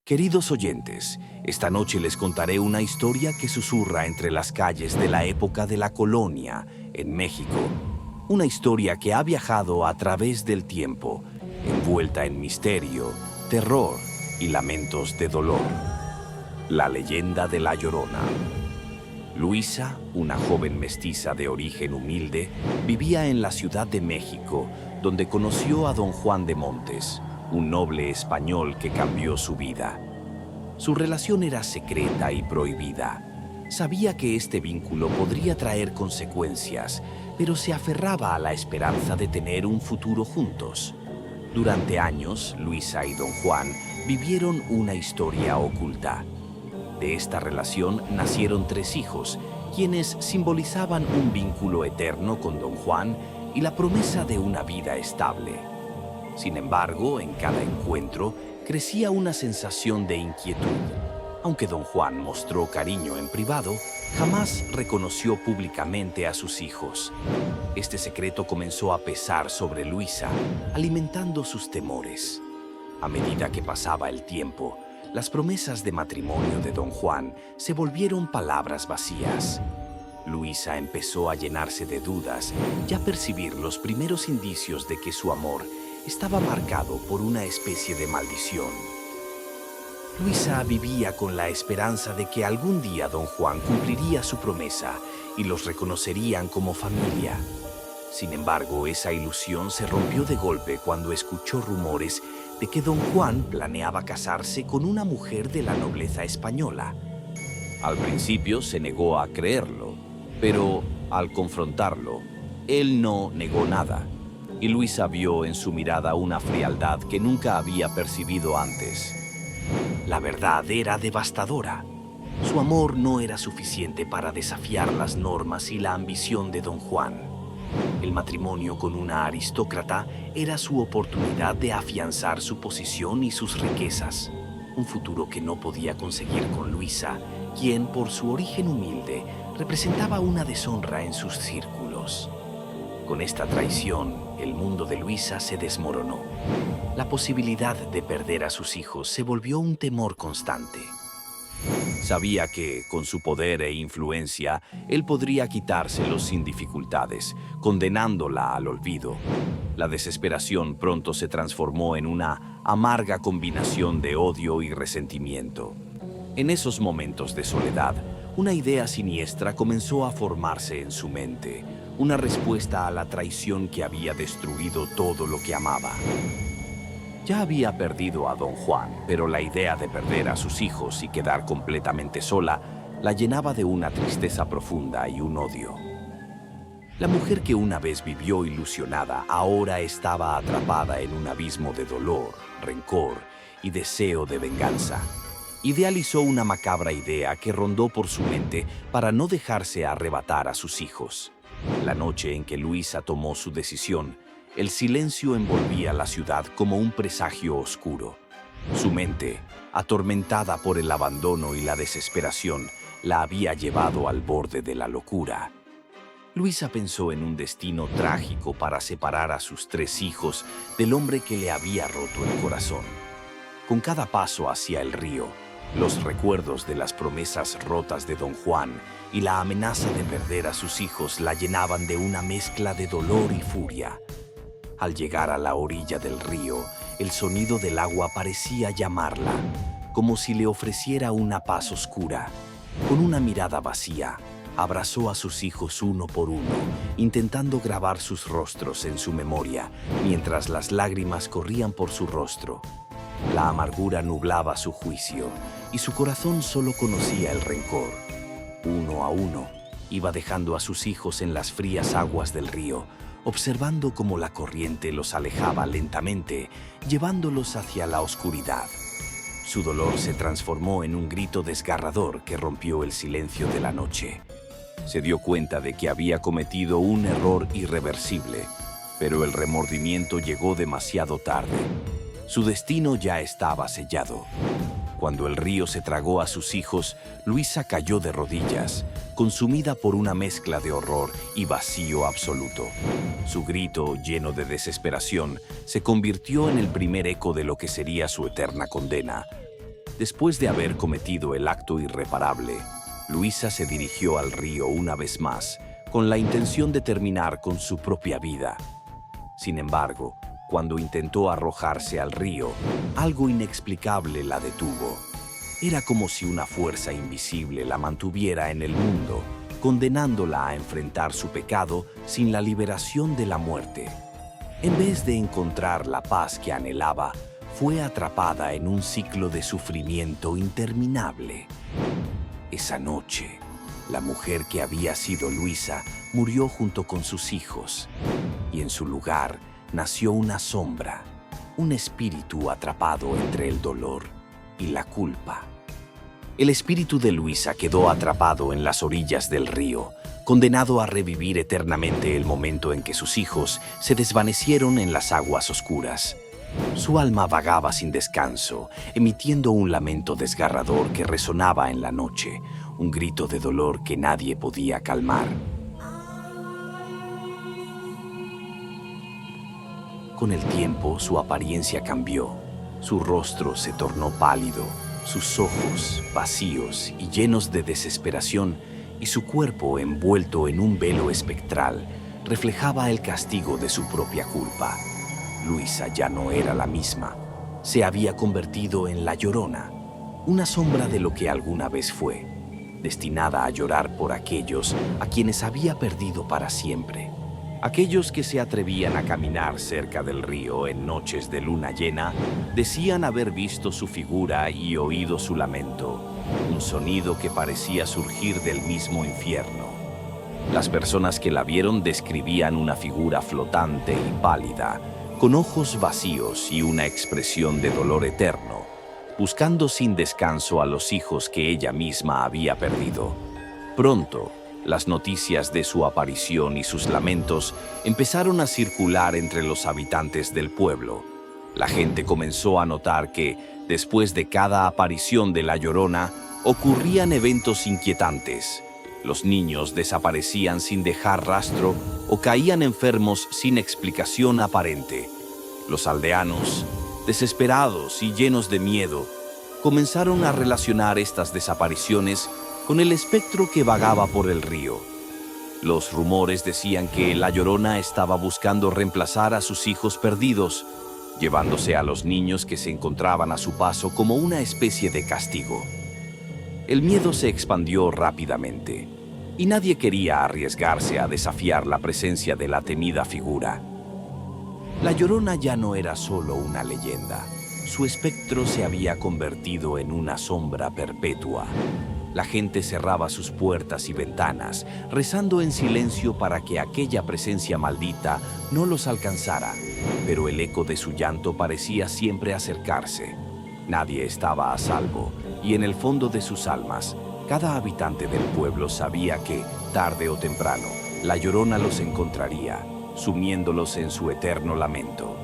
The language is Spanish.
Queridos oyentes, esta noche les contaré una historia que susurra entre las calles de la época de la colonia, en México. Una historia que ha viajado a través del tiempo, envuelta en misterio, terror y lamentos de dolor. La leyenda de La Llorona. Luisa, una joven mestiza de origen humilde, vivía en la Ciudad de México, donde conoció a don Juan de Montes, un noble español que cambió su vida. Su relación era secreta y prohibida. Sabía que este vínculo podría traer consecuencias, pero se aferraba a la esperanza de tener un futuro juntos. Durante años, Luisa y don Juan vivieron una historia oculta. De esta relación nacieron 3 hijos, quienes simbolizaban un vínculo eterno con don Juan y la promesa de una vida estable. Sin embargo, en cada encuentro crecía una sensación de inquietud. Aunque don Juan mostró cariño en privado, jamás reconoció públicamente a sus hijos. Este secreto comenzó a pesar sobre Luisa, alimentando sus temores. A medida que pasaba el tiempo, las promesas de matrimonio de don Juan se volvieron palabras vacías. Luisa empezó a llenarse de dudas y a percibir los primeros indicios de que su amor estaba marcado por una especie de maldición. Luisa vivía con la esperanza de que algún día don Juan cumpliría su promesa y los reconocerían como familia. Sin embargo, esa ilusión se rompió de golpe cuando escuchó rumores de que don Juan planeaba casarse con una mujer de la nobleza española. Al principio se negó a creerlo, pero al confrontarlo, él no negó nada. Y Luisa vio en su mirada una frialdad que nunca había percibido antes. La verdad era devastadora. Su amor no era suficiente para desafiar las normas y la ambición de don Juan. El matrimonio con una aristócrata era su oportunidad de afianzar su posición y sus riquezas. Un futuro que no podía conseguir con Luisa, quien, por su origen humilde, representaba una deshonra en sus círculos. Con esta traición, el mundo de Luisa se desmoronó. La posibilidad de perder a sus hijos se volvió un temor constante. Sabía que, con su poder e influencia, él podría quitárselos sin dificultades, condenándola al olvido. La desesperación pronto se transformó en una amarga combinación de odio y resentimiento. En esos momentos de soledad, una idea siniestra comenzó a formarse en su mente, una respuesta a la traición que había destruido todo lo que amaba. Ya había perdido a don Juan, pero la idea de perder a sus hijos y quedar completamente sola la llenaba de una tristeza profunda y un odio. La mujer que una vez vivió ilusionada ahora estaba atrapada en un abismo de dolor, rencor y deseo de venganza. Idealizó una macabra idea que rondó por su mente para no dejarse arrebatar a sus hijos. La noche en que Luisa tomó su decisión, el silencio envolvía la ciudad como un presagio oscuro. Su mente, atormentada por el abandono y la desesperación, la había llevado al borde de la locura. Luisa pensó en un destino trágico para separar a sus 3 hijos del hombre que le había roto el corazón. Con cada paso hacia el río, los recuerdos de las promesas rotas de don Juan y la amenaza de perder a sus hijos la llenaban de una mezcla de dolor y furia. Al llegar a la orilla del río, el sonido del agua parecía llamarla, como si le ofreciera una paz oscura. Con una mirada vacía, abrazó a sus hijos uno por uno, intentando grabar sus rostros en su memoria, mientras las lágrimas corrían por su rostro. La amargura nublaba su juicio, y su corazón solo conocía el rencor. Uno a uno, iba dejando a sus hijos en las frías aguas del río, observando cómo la corriente los alejaba lentamente, llevándolos hacia la oscuridad. Su dolor se transformó en un grito desgarrador que rompió el silencio de la noche. Se dio cuenta de que había cometido un error irreversible, pero el remordimiento llegó demasiado tarde. Su destino ya estaba sellado. Cuando el río se tragó a sus hijos, Luisa cayó de rodillas, consumida por una mezcla de horror y vacío absoluto. Su grito, lleno de desesperación, se convirtió en el primer eco de lo que sería su eterna condena. Después de haber cometido el acto irreparable, Luisa se dirigió al río una vez más, con la intención de terminar con su propia vida. Sin embargo, cuando intentó arrojarse al río, algo inexplicable la detuvo. Era como si una fuerza invisible la mantuviera en el mundo, condenándola a enfrentar su pecado sin la liberación de la muerte. En vez de encontrar la paz que anhelaba, fue atrapada en un ciclo de sufrimiento interminable. Esa noche, la mujer que había sido Luisa murió junto con sus hijos, y en su lugar nació una sombra, un espíritu atrapado entre el dolor y la culpa. El espíritu de Luisa quedó atrapado en las orillas del río, condenado a revivir eternamente el momento en que sus hijos se desvanecieron en las aguas oscuras. Su alma vagaba sin descanso, emitiendo un lamento desgarrador que resonaba en la noche, un grito de dolor que nadie podía calmar. Con el tiempo, su apariencia cambió. Su rostro se tornó pálido, sus ojos vacíos y llenos de desesperación, y su cuerpo, envuelto en un velo espectral, reflejaba el castigo de su propia culpa. Luisa ya no era la misma. Se había convertido en la Llorona, una sombra de lo que alguna vez fue, destinada a llorar por aquellos a quienes había perdido para siempre. Aquellos que se atrevían a caminar cerca del río en noches de luna llena decían haber visto su figura y oído su lamento, un sonido que parecía surgir del mismo infierno. Las personas que la vieron describían una figura flotante y pálida, con ojos vacíos y una expresión de dolor eterno, buscando sin descanso a los hijos que ella misma había perdido. Pronto, las noticias de su aparición y sus lamentos empezaron a circular entre los habitantes del pueblo. La gente comenzó a notar que, después de cada aparición de la Llorona, ocurrían eventos inquietantes. Los niños desaparecían sin dejar rastro o caían enfermos sin explicación aparente. Los aldeanos, desesperados y llenos de miedo, comenzaron a relacionar estas desapariciones con el espectro que vagaba por el río. Los rumores decían que la Llorona estaba buscando reemplazar a sus hijos perdidos, llevándose a los niños que se encontraban a su paso como una especie de castigo. El miedo se expandió rápidamente, y nadie quería arriesgarse a desafiar la presencia de la temida figura. La Llorona ya no era solo una leyenda. Su espectro se había convertido en una sombra perpetua. La gente cerraba sus puertas y ventanas, rezando en silencio para que aquella presencia maldita no los alcanzara, pero el eco de su llanto parecía siempre acercarse. Nadie estaba a salvo, y en el fondo de sus almas, cada habitante del pueblo sabía que, tarde o temprano, la Llorona los encontraría, sumiéndolos en su eterno lamento.